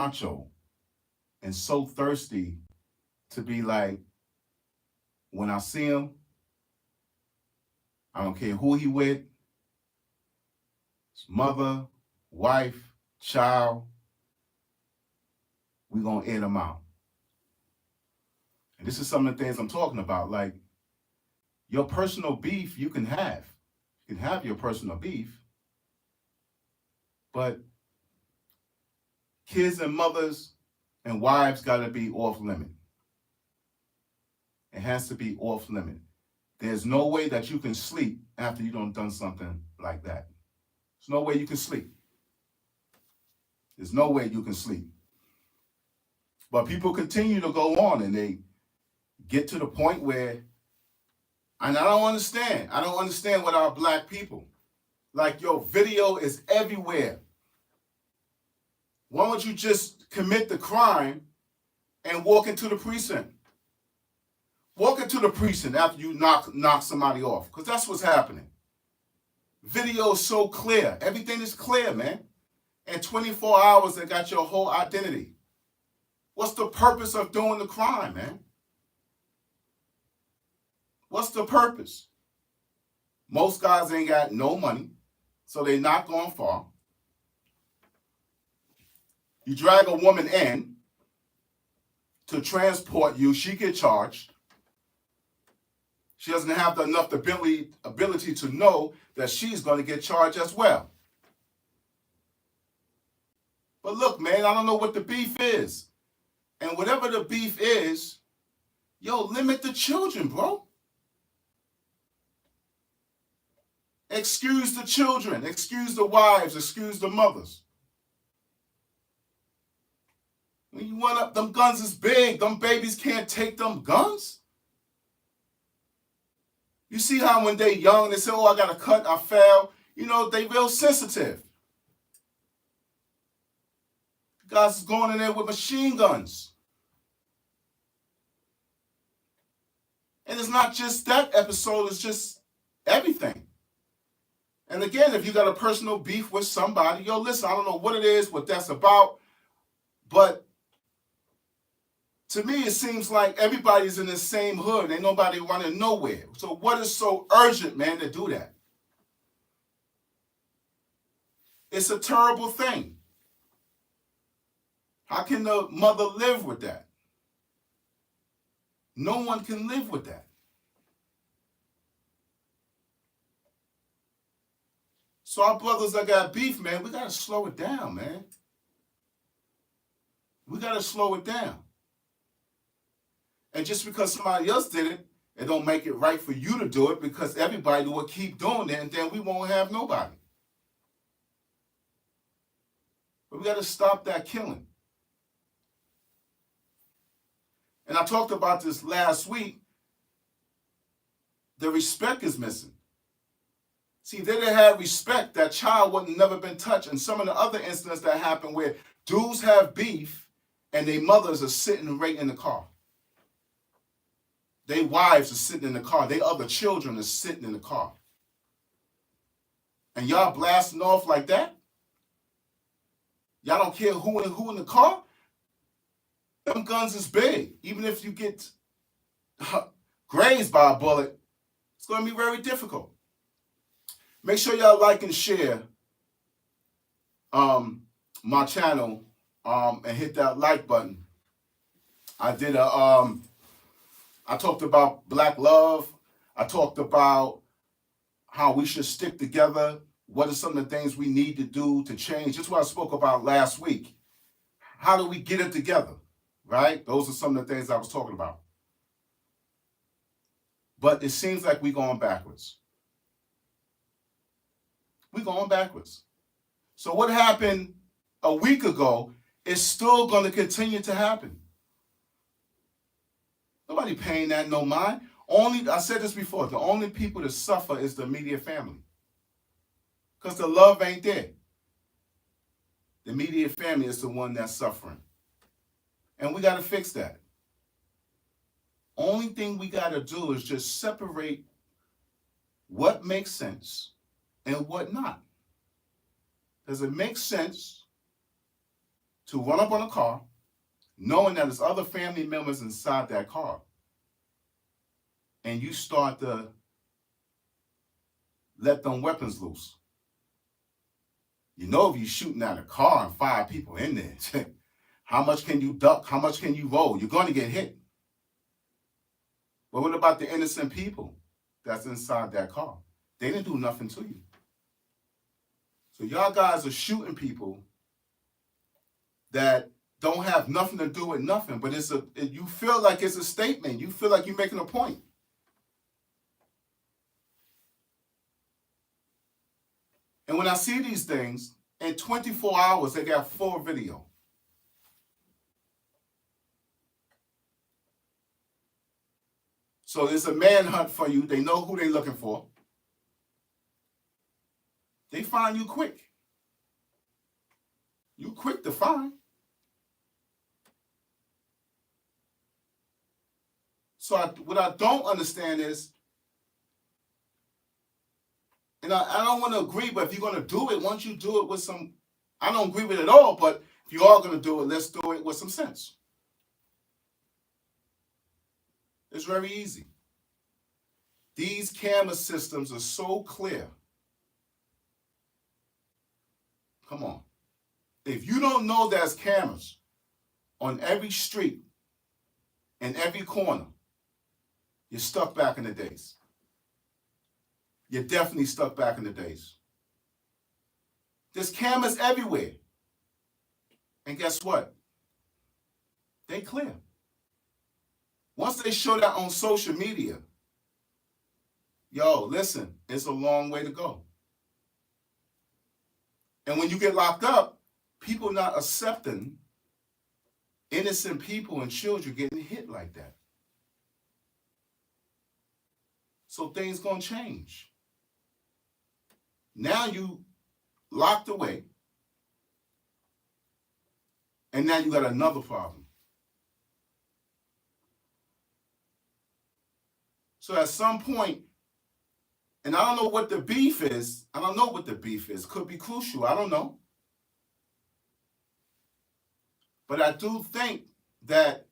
macho and so thirsty to be like, when I see him, I don't care who he with, his mother, wife, child, we gonna air them out. And this is some of the things I'm talking about. Like, your personal beef you can have. You can have your personal beef, but kids and mothers and wives gotta be off limit. It has to be off limit. There's no way that you can sleep after you done something like that. There's no way you can sleep. There's no way you can sleep. But people continue to go on and they get to the point where, and I don't understand. I don't understand with our black people. Like, your video is everywhere. Why don't you just commit the crime and walk into the precinct? Walk into the precinct after you knock somebody off, because that's what's happening. Video is so clear. Everything is clear, man. In 24 hours, they got your whole identity. What's the purpose of doing the crime, man? What's the purpose? Most guys ain't got no money, so they not going far. You drag a woman in to transport you, she get charged. She doesn't have enough ability to know that she's going to get charged as well. But look, man, I don't know what the beef is. And whatever the beef is, yo, limit the children, bro. Excuse the children, excuse the wives, excuse the mothers. When you run up, them guns is big. Them babies can't take them guns. You see how when they young, they say, oh, I got a cut, I fell. You know, they real sensitive. Guys is going in there with machine guns. And it's not just that episode, it's just everything. And again, if you got a personal beef with somebody, yo, listen, I don't know what it is, what that's about, but to me, it seems like everybody's in the same hood. Ain't nobody running nowhere. So what is so urgent, man, to do that? It's a terrible thing. How can the mother live with that? No one can live with that. So our brothers that got beef, man, we got to slow it down, man. We got to slow it down. And just because somebody else did it, it don't make it right for you to do it, because everybody will keep doing it, and then we won't have nobody. But we got to stop that killing. And I talked about this last week. The respect is missing. See, if they didn't have respect, that child wouldn't never been touched. And some of the other incidents that happen where dudes have beef and their mothers are sitting right in the car. Their wives are sitting in the car. Their other children are sitting in the car. And y'all blasting off like that? Y'all don't care who in the car? Them guns is big. Even if you get grazed by a bullet, it's going to be very difficult. Make sure y'all like and share my channel and hit that like button. I talked about black love. I talked about how we should stick together. What are some of the things we need to do to change? Just what I spoke about last week. How do we get it together, right? Those are some of the things I was talking about. But it seems like we're going backwards. We're going backwards. So what happened a week ago is still going to continue to happen. Nobody paying that no mind. I said this before, the only people that suffer is the immediate family. Because the love ain't there. The immediate family is the one that's suffering. And we got to fix that. Only thing we got to do is just separate what makes sense and what not. Does it make sense to run up on a car, knowing that there's other family members inside that car, and you start to let them weapons loose. You know, if you're shooting at a car and 5 people in there, how much can you duck? How much can you roll? You're going to get hit. But what about the innocent people that's inside that car? They didn't do nothing to you. So y'all guys are shooting people that don't have nothing to do with nothing, but you feel like it's a statement. You feel like you're making a point. And when I see these things, in 24 hours, they got full video. So it's a manhunt for you. They know who they're looking for. They find you quick. You quick to find. So what I don't understand is, and I don't want to agree, but if you're going to do it, once you do it with some, I don't agree with it at all, but if you are going to do it, let's do it with some sense. It's very easy. These camera systems are so clear. Come on. If you don't know there's cameras on every street and every corner, you're stuck back in the days. You're definitely stuck back in the days. There's cameras everywhere. And guess what? They clear. Once they show that on social media, yo, listen, it's a long way to go. And when you get locked up, people not accepting innocent people and children getting hit like that. So things gonna change. Now you locked away, and now you got another problem. So at some point, and I don't know what the beef is. I don't know what the beef is. Could be crucial. I don't know. But I do think that,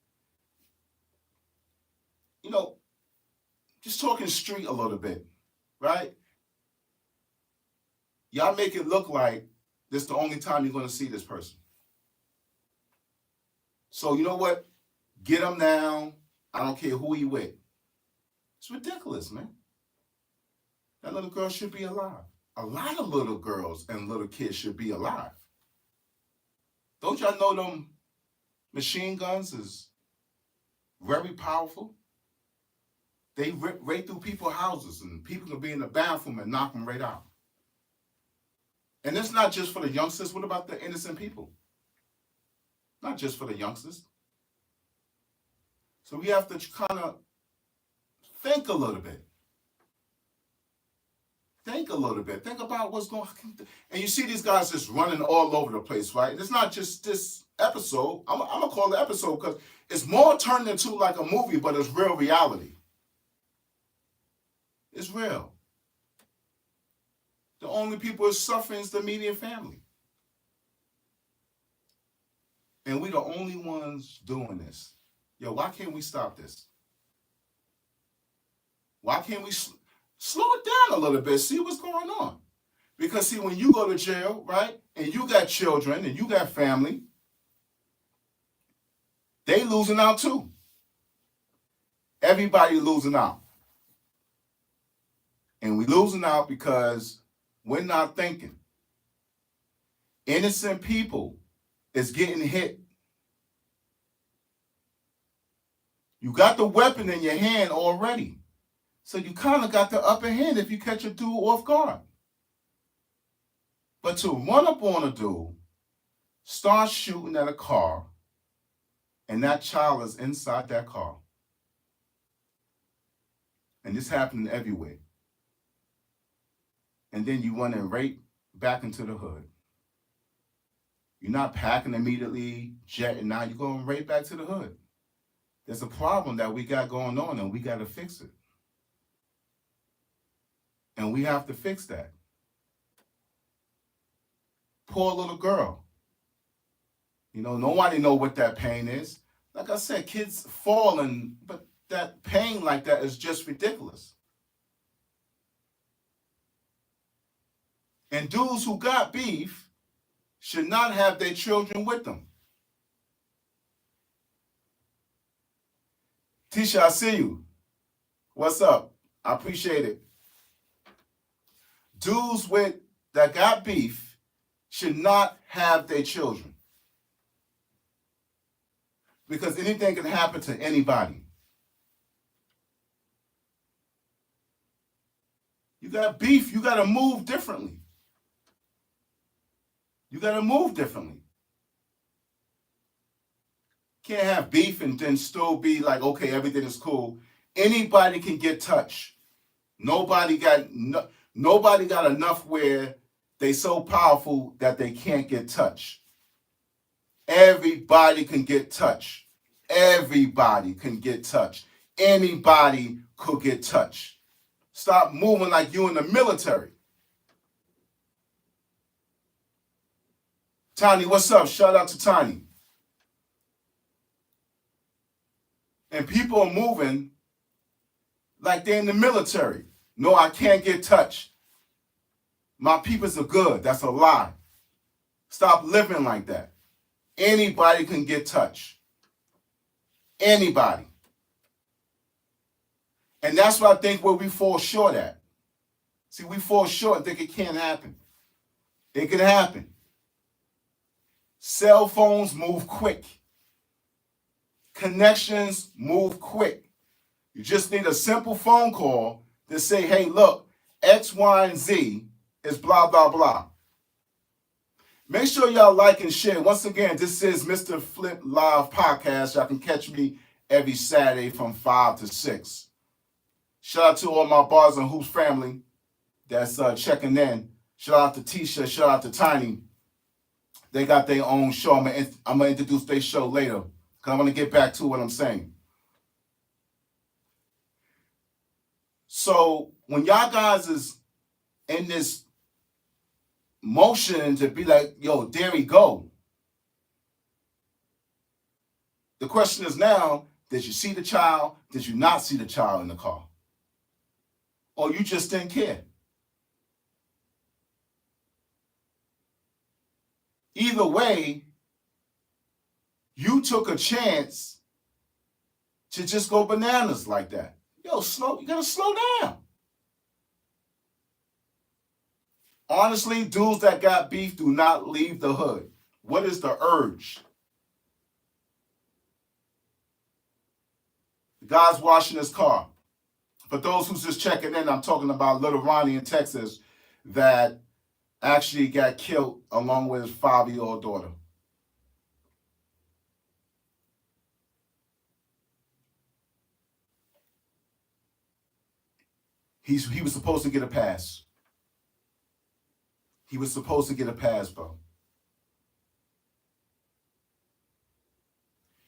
you know, just talking street a little bit, right? Y'all make it look like this is the only time you're going to see this person. So you know what? Get him now. I don't care who he with. It's ridiculous, man. That little girl should be alive. A lot of little girls and little kids should be alive. Don't y'all know them machine guns is very powerful? They rip right through people's houses, and people can be in the bathroom and knock them right out. And it's not just for the youngsters. What about the innocent people? Not just for the youngsters. So we have to kind of think a little bit. Think a little bit. Think about what's going on. And you see these guys just running all over the place, right? And it's not just this episode. I'm going to call it episode because it's more turned into like a movie, but it's real reality. It's real. The only people who are suffering is the immediate family. And we the only ones doing this. Yo, why can't we stop this? Why can't we slow it down a little bit, see what's going on? Because see, when you go to jail, right, and you got children and you got family, they losing out too. Everybody losing out. And we losing out because we're not thinking. Innocent people is getting hit. You got the weapon in your hand already. So you kind of got the upper hand if you catch a dude off guard. But to run up on a dude, start shooting at a car, and that child is inside that car. And this happening everywhere. And then you running right back into the hood. You're not packing immediately, jetting out. You're going right back to the hood. There's a problem that we got going on, and we got to fix it. And we have to fix that. Poor little girl. You know, nobody know what that pain is. Like I said, kids fall, but that pain like that is just ridiculous. And dudes who got beef should not have their children with them. Tisha, I see you. What's up? I appreciate it. Dudes that got beef should not have their children. Because anything can happen to anybody. You got beef, you got to move differently. You got to move differently. Can't have beef and then still be like, okay, everything is cool. Anybody can get touched. Nobody got enough where they so powerful that they can't get touched. Everybody can get touched. Everybody can get touched. Anybody could get touched. Stop moving like you in the military. Tiny, what's up? Shout out to Tiny. And people are moving like they're in the military. No, I can't get touched. My peoples are good. That's a lie. Stop living like that. Anybody can get touched. Anybody. And that's what I think where we fall short at. See, we fall short and think it can't happen. It can happen. Cell phones move quick. Connections move quick. You just need a simple phone call to say, hey, look, X, Y, and Z is blah, blah, blah. Make sure y'all like and share. Once again, this is Mr. Flip Live Podcast. Y'all can catch me every Saturday from 5 to 6. Shout out to all my Bars and Hoops family that's checking in. Shout out to Tisha. Shout out to Tiny. They got their own show. I'm going to introduce their show later because I want to get back to what I'm saying. So when y'all guys is in this motion to be like, yo, there we go. The question is now, did you see the child? Did you not see the child in the car? Or you just didn't care? Either way, you took a chance to just go bananas like that. Yo, you gotta slow down. Honestly, dudes that got beef do not leave the hood. What is the urge? The guy's washing his car. For those who's just checking in, I'm talking about little Ronnie in Texas that actually got killed along with his 5-year-old daughter. He was supposed to get a pass. He was supposed to get a pass, bro.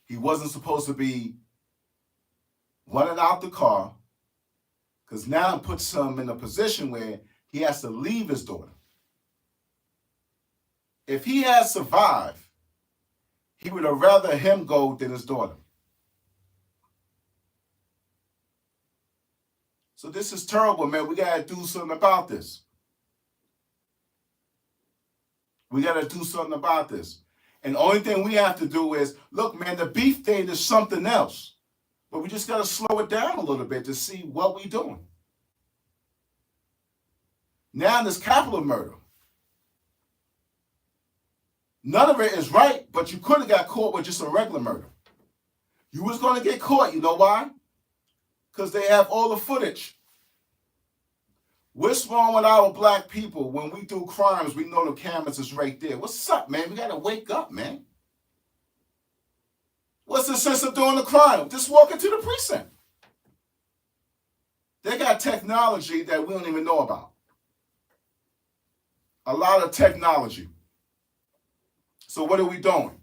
He wasn't supposed to be running out the car because now it puts him in a position where he has to leave his daughter. If he had survived, he would have rather him go than his daughter. So this is terrible, man. We got to do something about this. We got to do something about this. And the only thing we have to do is, look, man, the beef thing is something else. But we just got to slow it down a little bit to see what we're doing. Now there's capital murder. None of it is right, but you could have got caught with just a regular murder. You was going to get caught. You know why? Because they have all the footage. What's wrong with our black people? When we do crimes, we know the cameras is right there. What's up, man? We got to wake up, man. What's the sense of doing the crime? Just walk into the precinct. They got technology that we don't even know about. A lot of technology. So what are we doing?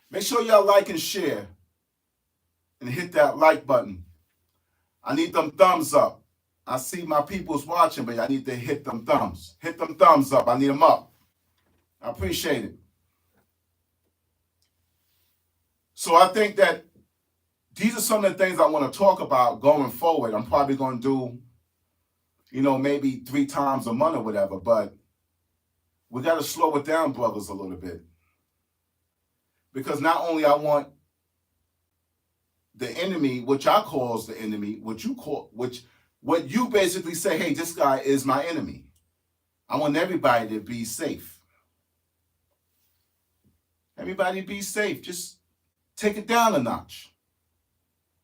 Make sure y'all like and share and hit that like button. I need them thumbs up. I see my people's watching, but I need to hit them thumbs. Hit them thumbs up. I need them up. I appreciate it. So I think that these are some of the things I want to talk about going forward. I'm probably going to do, maybe 3 times a month or whatever, but we got to slow it down, brothers, a little bit. Because not only I want the enemy, which I call the enemy, what you basically say, hey, this guy is my enemy. I want everybody to be safe. Everybody be safe. Just take it down a notch.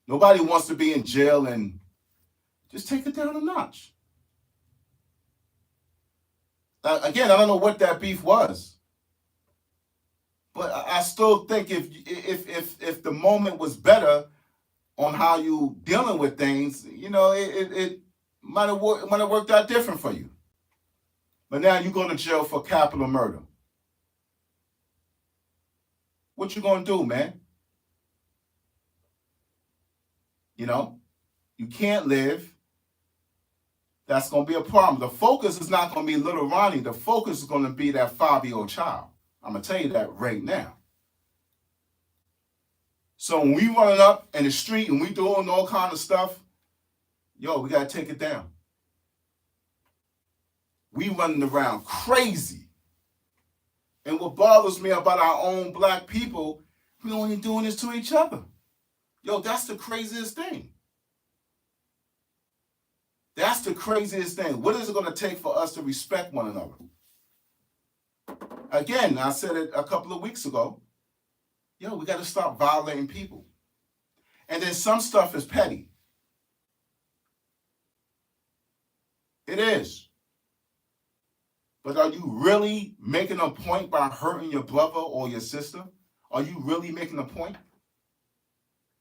Nobody wants to be in jail, and just take it down a notch. Again, I don't know what that beef was, but I still think if the moment was better on how you dealing with things, it might have worked out different for you. But now you go to jail for capital murder. What you gonna do, man? You can't live. That's going to be a problem. The focus is not going to be little Ronnie. The focus is going to be that 5-year-old child. I'm going to tell you that right now. So when we running up in the street and we doing all kind of stuff, we got to take it down. We running around crazy. And what bothers me about our own black people, we only doing this to each other. That's the craziest thing. That's the craziest thing. What is it going to take for us to respect one another? Again, I said it a couple of weeks ago. We got to stop violating people. And then some stuff is petty. It is. But are you really making a point by hurting your brother or your sister? Are you really making a point?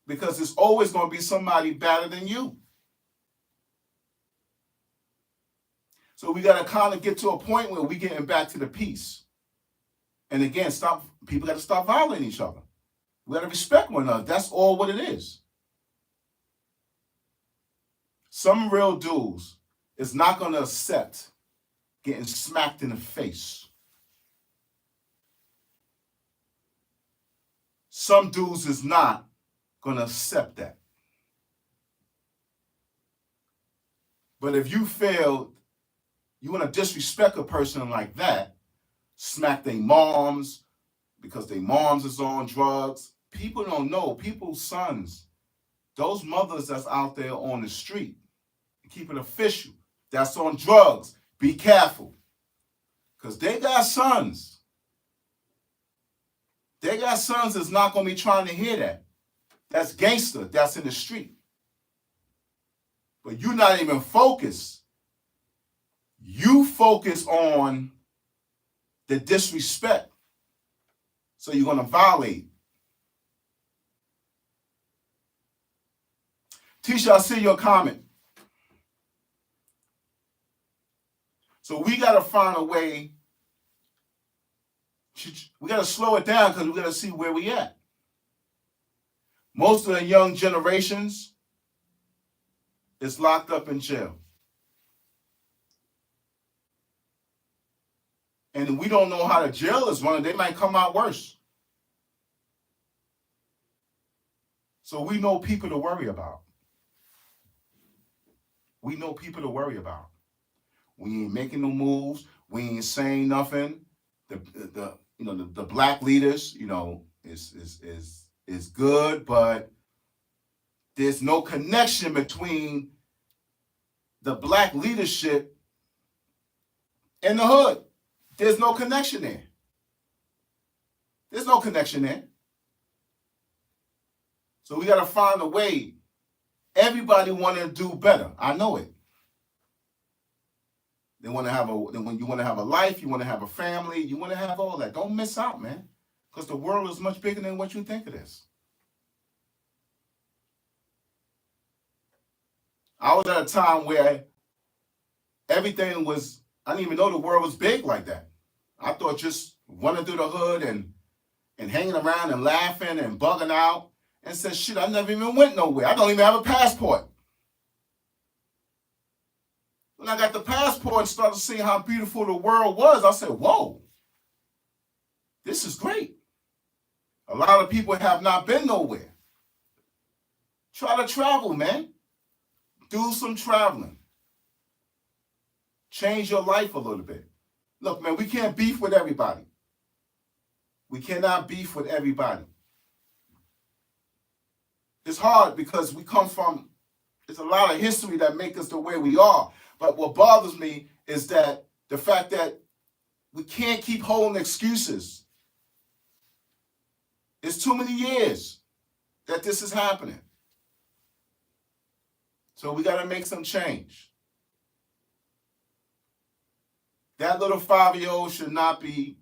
Because there's always going to be somebody better than you. So we got to kind of get to a point where we're getting back to the peace. And again, people got to stop violating each other. We got to respect one another. That's all what it is. Some real dudes is not going to accept getting smacked in the face. Some dudes is not going to accept that. But if you feel you want to disrespect a person like that, smack their moms because their moms is on drugs, people don't know. People's sons, those mothers that's out there on the street, keep it official, that's on drugs, be careful. Because they got sons. They got sons that's not going to be trying to hear that. That's gangster. That's in the street. But you're not even focused. You focus on the disrespect. So you're going to violate. Tisha, I see your comment. So we got to find a way. We got to slow it down because we got to see where we at. Most of the young generations is locked up in jail. And we don't know how the jail is running. They might come out worse. So we know people to worry about. We know people to worry about. We ain't making no moves. We ain't saying nothing. The black leaders, is good, but there's no connection between the black leadership and the hood. There's no connection there. There's no connection there. So we got to find a way. Everybody want to do better. I know it. They want to have when you want to have a life, you want to have a family, you want to have all that. Don't miss out, man. Because the world is much bigger than what you think it is. I was at a time where everything was, I didn't even know the world was big like that. I thought just running through the hood and hanging around and laughing and bugging out, and said, shit, I never even went nowhere. I don't even have a passport. When I got the passport and started seeing how beautiful the world was, I said, whoa. This is great. A lot of people have not been nowhere. Try to travel, man. Do some traveling. Change your life a little bit. Look, man, we can't beef with everybody. We cannot beef with everybody. It's hard because we come from, there's a lot of history that make us the way we are. But what bothers me is that the fact that we can't keep holding excuses. It's too many years that this is happening. So we got to make some change. That little 5-year-old should not be,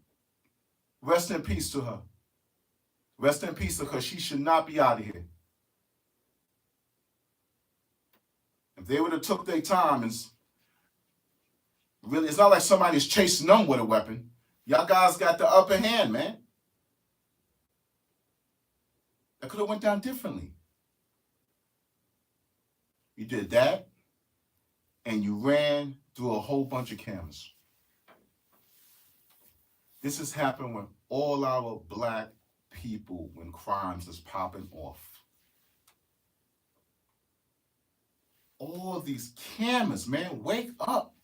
rest in peace to her. Rest in peace to her. She should not be out of here. If they would have took their time and really, it's not like somebody's chasing them with a weapon. Y'all guys got the upper hand, man. That could have went down differently. You did that, and you ran through a whole bunch of cameras. This has happened with all our black people when crimes is popping off. All of these cameras, man, wake up.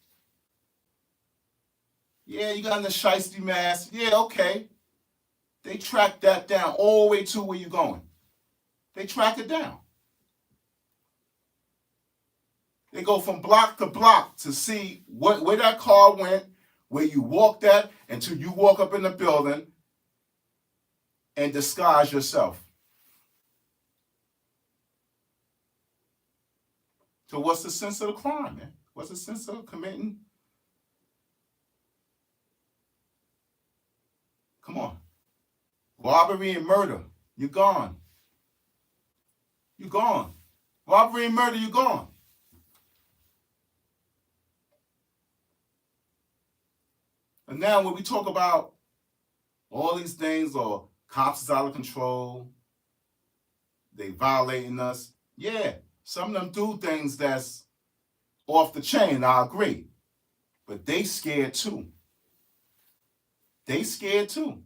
Yeah, you got in the shiesty mask. Yeah, okay. They track that down all the way to where you're going. They track it down. They go from block to block to see where that car went, where you walked at, until you walk up in the building and disguise yourself. So what's the sense of the crime, man? What's the sense of committing? Come on. Robbery and murder, you're gone. You're gone. Robbery and murder, you're gone. And now when we talk about all these things, or cops is out of control, they violating us, yeah, some of them do things that's off the chain, I agree. But they scared too. They scared too.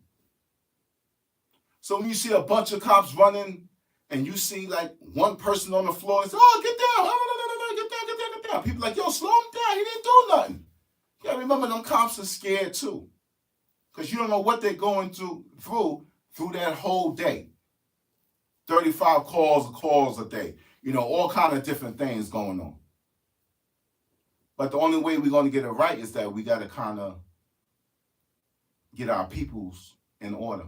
So when you see a bunch of cops running and you see like one person on the floor and say, oh, get down, get down. People like, yo, slow him down. He didn't do nothing. You gotta remember, them cops are scared too. Because you don't know what they're going through that whole day. 35 calls a day. You know, all kind of different things going on. But the only way we're going to get it right is that we got to kind of get our peoples in order.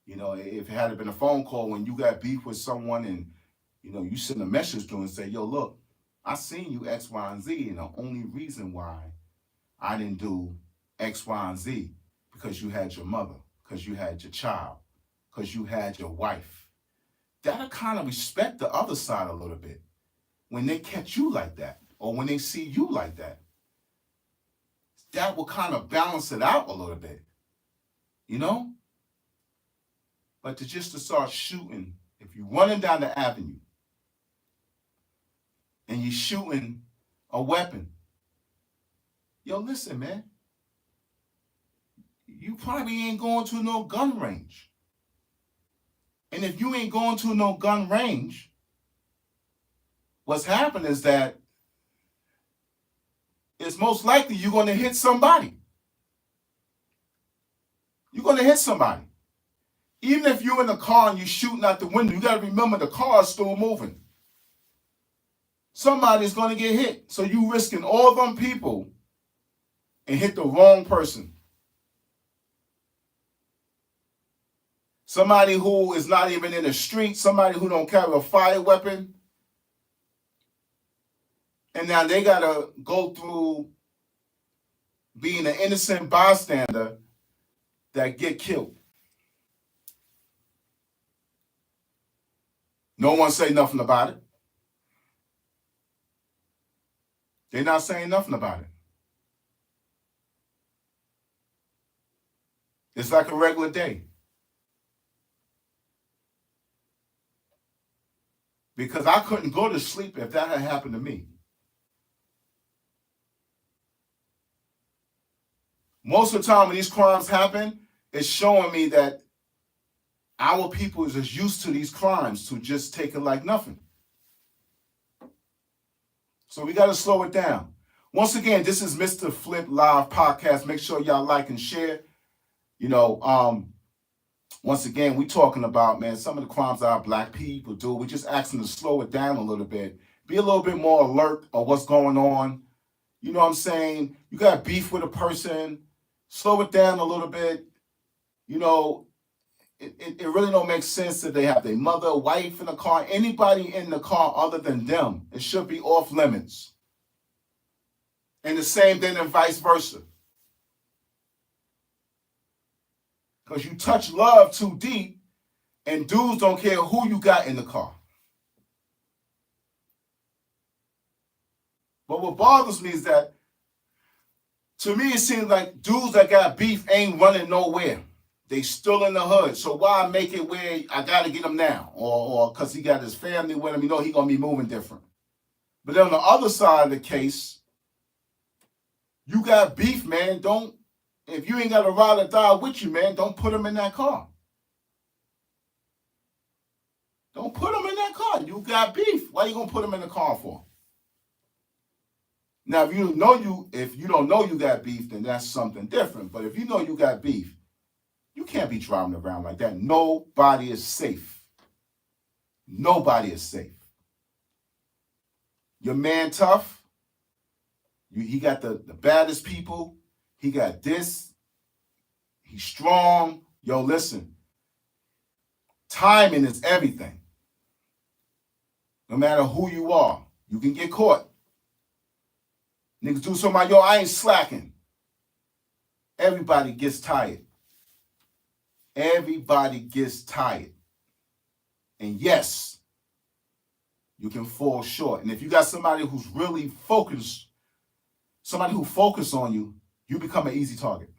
You know, if it had been a phone call when you got beef with someone and, you know, you send a message to them and say, yo, look, I seen you X, Y, and Z, and the only reason why I didn't do X, Y, and Z because you had your mother, because you had your child, because you had your wife. That'll kind of respect the other side a little bit when they catch you like that, or when they see you like that. That will kind of balance it out a little bit, you know? But to start shooting, if you're running down the avenue and you're shooting a weapon, yo, listen, man, you probably ain't going to no gun range. And if you ain't going to no gun range, what's happened is that it's most likely you're going to hit somebody. You're going to hit somebody. Even if you're in the car and you're shooting out the window, you got to remember the car is still moving. Somebody's going to get hit. So you risking all them people and hit the wrong person. Somebody who is not even in the street, somebody who don't carry a fire weapon. And now they got to go through being an innocent bystander that get killed. No one say nothing about it. They're not saying nothing about it. It's like a regular day. Because I couldn't go to sleep if that had happened to me. Most of the time when these crimes happen, it's showing me that our people is just used to these crimes to just take it like nothing. So we got to slow it down. Once again, this is Mr. Flip Live Podcast. Make sure y'all like and share. Once again, we talking about, man, some of the crimes our black people do. We just asking to slow it down a little bit. Be a little bit more alert of what's going on. You know what I'm saying? You got beef with a person, slow it down a little bit. It really don't make sense that they have their mother, wife in the car, anybody in the car other than them. It should be off limits. And the same thing and vice versa. Because you touch love too deep and dudes don't care who you got in the car. But what bothers me is that, to me, it seems like dudes that got beef ain't running nowhere. They still in the hood. So why make it where I got to get him now? Or because he got his family with him, he going to be moving different. But then on the other side of the case, you got beef, man. If you ain't got a ride or die with you, man, don't put him in that car. Don't put him in that car. You got beef. Why you going to put him in the car for? Now, if you don't know you got beef, then that's something different. But if you know you got beef, you can't be driving around like that. Nobody is safe. Nobody is safe. Your man tough. He got the baddest people. He got this. He's strong. Yo, listen. Timing is everything. No matter who you are, you can get caught. Niggas do something like, yo, I ain't slacking. Everybody gets tired. Everybody gets tired. And yes, you can fall short. And if you got somebody who's really focused, somebody who focuses on you, you become an easy target.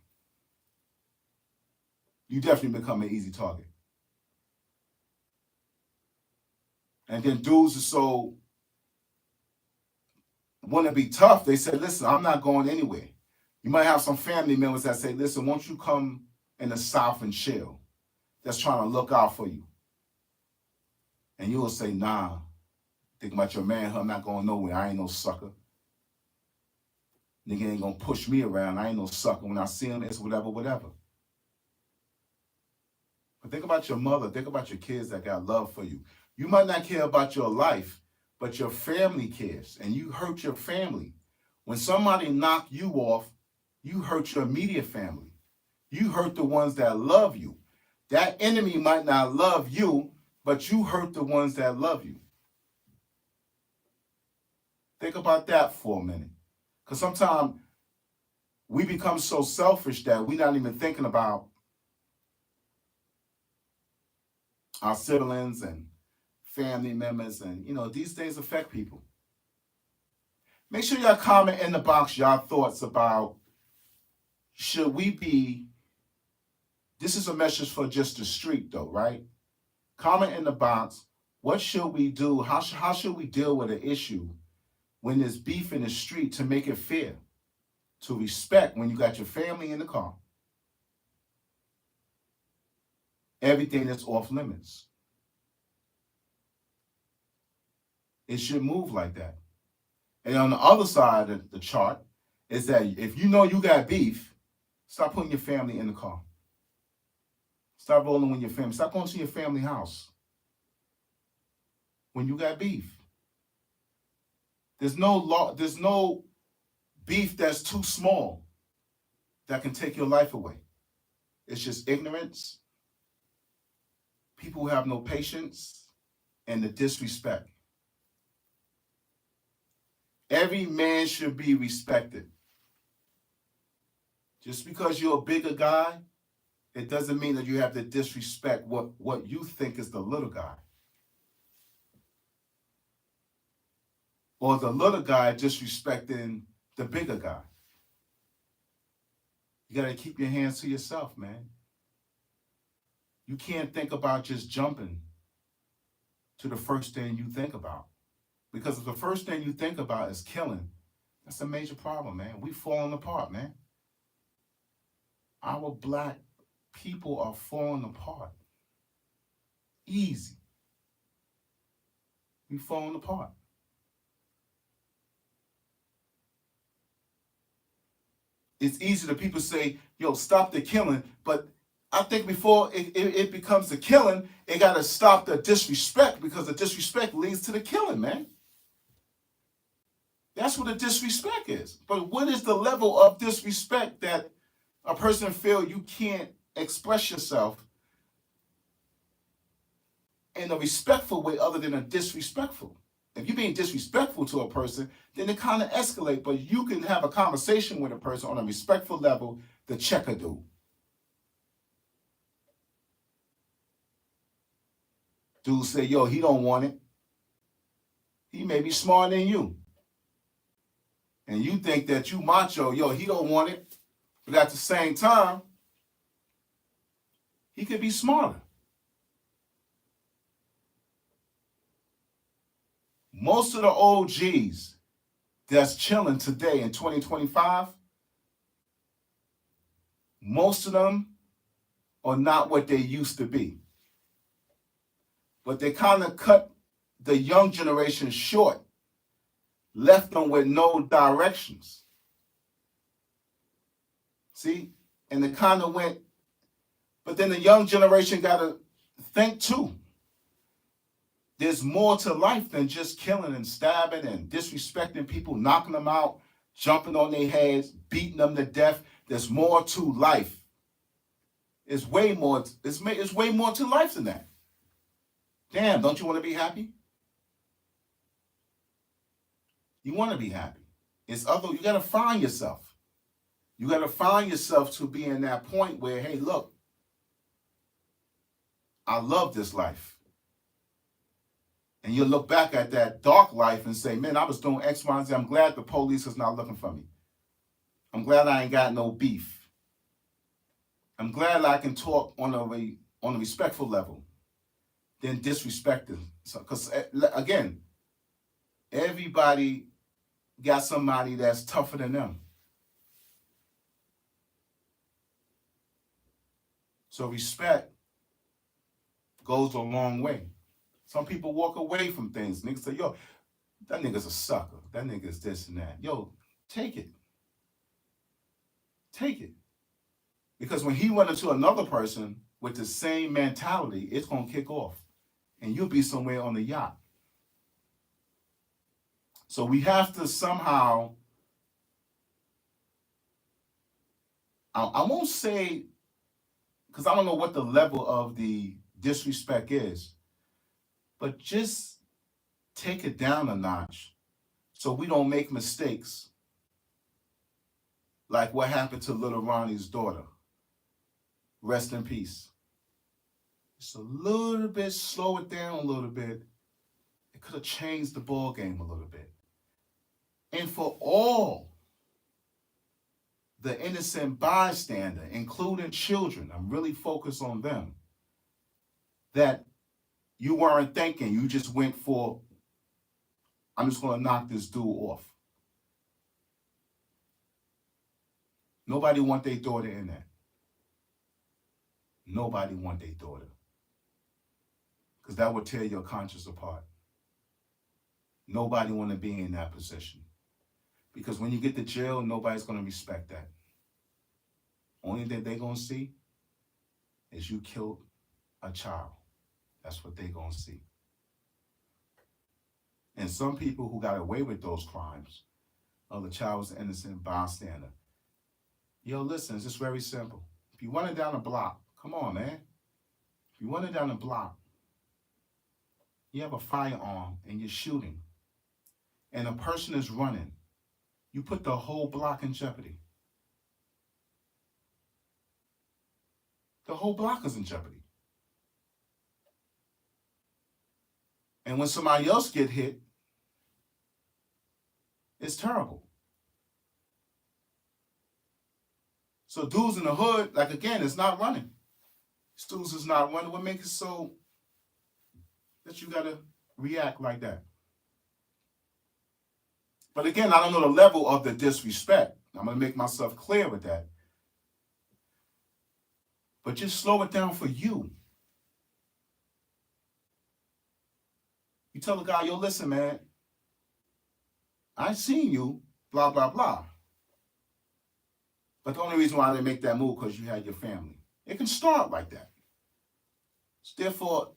You definitely become an easy target. And then dudes are so want to be tough. They say, listen, I'm not going anywhere. You might have some family members that say, listen, won't you come in the South and chill? That's trying to look out for you. And you will say, nah, think about your manhood. I'm not going nowhere. I ain't no sucker. Nigga ain't going to push me around. I ain't no sucker. When I see him, it's whatever. But think about your mother. Think about your kids that got love for you. You might not care about your life, but your family cares. And you hurt your family. When somebody knock you off, you hurt your immediate family. You hurt the ones that love you. That enemy might not love you, but you hurt the ones that love you. Think about that for a minute. Because sometimes we become so selfish that we're not even thinking about our siblings and family members. And, these things affect people. Make sure y'all comment in the box y'all thoughts about, should we be, this is a message for just the street though, right? Comment in the box, what should we do? How should we deal with an issue when there's beef in the street to make it fair, to respect when you got your family in the car? Everything that's off limits. It should move like that. And on the other side of the chart is that if you know you got beef, stop putting your family in the car. Stop rolling with your family. Stop going to your family house when you got beef. There's no beef that's too small that can take your life away. It's just ignorance, people who have no patience, and the disrespect. Every man should be respected. Just because you're a bigger guy, it doesn't mean that you have to disrespect what you think is the little guy. Or the little guy disrespecting the bigger guy. You got to keep your hands to yourself, man. You can't think about just jumping to the first thing you think about. Because if the first thing you think about is killing, that's a major problem, man. We falling apart, man. our black people are falling apart. Easy. We falling apart. It's easy to people say, yo, stop the killing, but I think before it becomes the killing, it got to stop the disrespect, because the disrespect leads to the killing, man. That's what the disrespect is. But what is the level of disrespect that a person feel you can't express yourself in a respectful way other than a disrespectful? If you're being disrespectful to a person, then it kind of escalate, but you can have a conversation with a person on a respectful level, the checker do. Dude say, yo, he don't want it. He may be smarter than you. And you think that you macho, yo, he don't want it. But at the same time, he could be smarter. Most of the OGs that's chilling today in 2025, most of them are not what they used to be. But they kind of cut the young generation short, left them with no directions. See? And they kind of went, but then the young generation got to think too. There's more to life than just killing and stabbing and disrespecting people, knocking them out, jumping on their heads, beating them to death. There's more to life. It's way more. It's way more to life than that. Damn, don't you want to be happy? You want to be happy. It's other. You got to find yourself. You got to find yourself to be in that point where, hey, look, I love this life. And you look back at that dark life and say, man, I was doing X, Y, and Z. I'm glad the police is not looking for me. I'm glad I ain't got no beef. I'm glad I can talk on a respectful level than disrespecting. Because, again, everybody got somebody that's tougher than them. So respect goes a long way. Some people walk away from things. Niggas say, yo, that nigga's a sucker. That nigga's this and that. Yo, take it. Take it. Because when he run into another person with the same mentality, it's going to kick off. And you'll be somewhere on the yacht. So we have to somehow, I won't say, because I don't know what the level of the disrespect is, but just take it down a notch so we don't make mistakes like what happened to little Ronnie's daughter. Rest in peace. Just a little bit, slow it down a little bit. It could have changed the ball game a little bit. And for all the innocent bystander, including children, I'm really focused on them, that you weren't thinking, you just went for, I'm just going to knock this dude off. Nobody want their daughter in that. Nobody want their daughter. Because that would tear your conscience apart. Nobody want to be in that position. Because when you get to jail, nobody's going to respect that. Only thing they're going to see is you killed a child. That's what they're going to see. And some people who got away with those crimes, the child was an innocent bystander. Yo, listen, it's just very simple. If you run it down a block, come on, man. If you run it down a block, you have a firearm and you're shooting, and a person is running, you put the whole block in jeopardy. The whole block is in jeopardy. And when somebody else get hit, it's terrible. So dudes in the hood, like again, it's not running. Dudes is not running. What makes it so that you gotta react like that? But again, I don't know the level of the disrespect. I'm gonna make myself clear with that. But just slow it down for you. You tell the guy, yo, listen, man, I seen you, blah, blah, blah. But the only reason why I didn't make that move because you had your family. It can start like that. So therefore,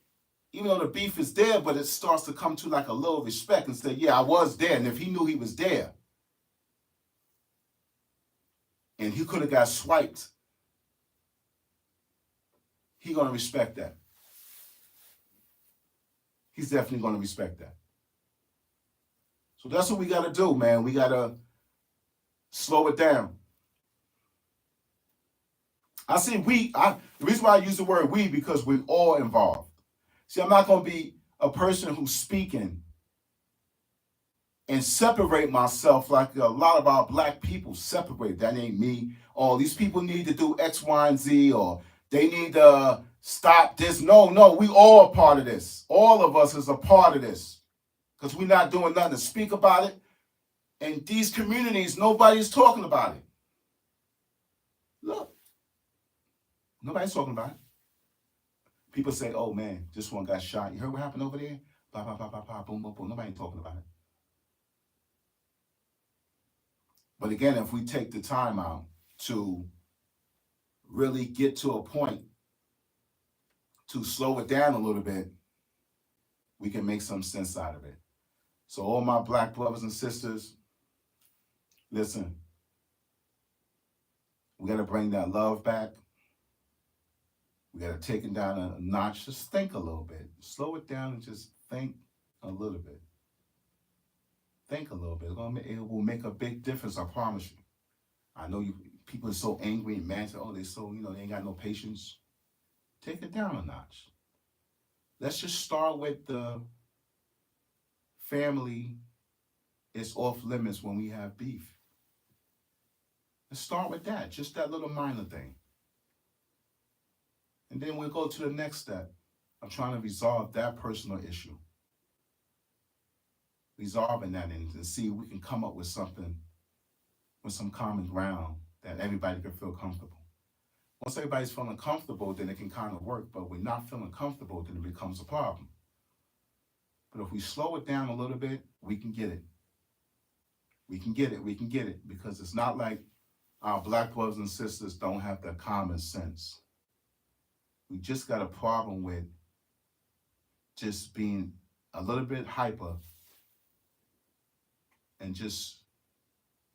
even though the beef is there, but it starts to come to like a little respect and say, yeah, I was there. And if he knew he was there and he could have got swiped, he's going to respect that. He's definitely going to respect that. So that's what we got to do, man. We got to slow it down. The reason why I use the word we, because we're all involved. See, I'm not going to be a person who's speaking and separate myself like a lot of our black people separate. That ain't me. Oh, these people need to do X, Y, and Z, or they need to stop this. No, we all a part of this. All of us is a part of this because we're not doing nothing to speak about it. And these communities, nobody's talking about it. Look, nobody's talking about it. People say, oh man, this one got shot. You heard what happened over there? Blah, blah, blah, blah, blah, boom, boom, boom. Nobody talking about it. But again, if we take the time out to really get to a point to slow it down a little bit, we can make some sense out of it. So all my black brothers and sisters, listen, we got to bring that love back. We got to take it down a notch. Just think a little bit. Slow it down and just think a little bit. Think a little bit. It will make a big difference, I promise you. I know people are so angry and mad. Oh, they ain't got no patience. Take it down a notch. Let's just start with the family is off limits when we have beef. Let's start with that. Just that little minor thing. And then we'll go to the next step of trying to resolve that personal issue. Resolving that and see if we can come up with something, with some common ground that everybody can feel comfortable. Once everybody's feeling comfortable, then it can kind of work. But we're not feeling comfortable, then it becomes a problem. But if we slow it down a little bit, we can get it. We can get it because it's not like our black brothers and sisters don't have the common sense. We just got a problem with just being a little bit hyper and just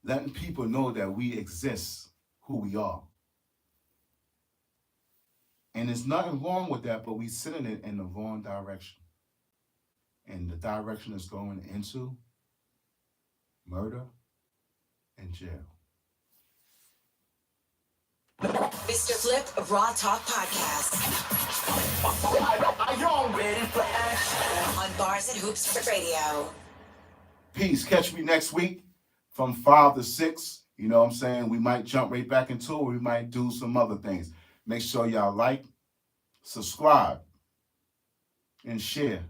letting people know that we exist, who we are. And there's nothing wrong with that, but we sending it in the wrong direction. And the direction is going into murder and jail. Mr. Flip Raw Talk Podcast. Are you ready for action? On Bars and Hoops Radio. Peace. Catch me next week from 5 to 6. You know what I'm saying? We might jump right back into it. We might do some other things. Make sure y'all like, subscribe, and share.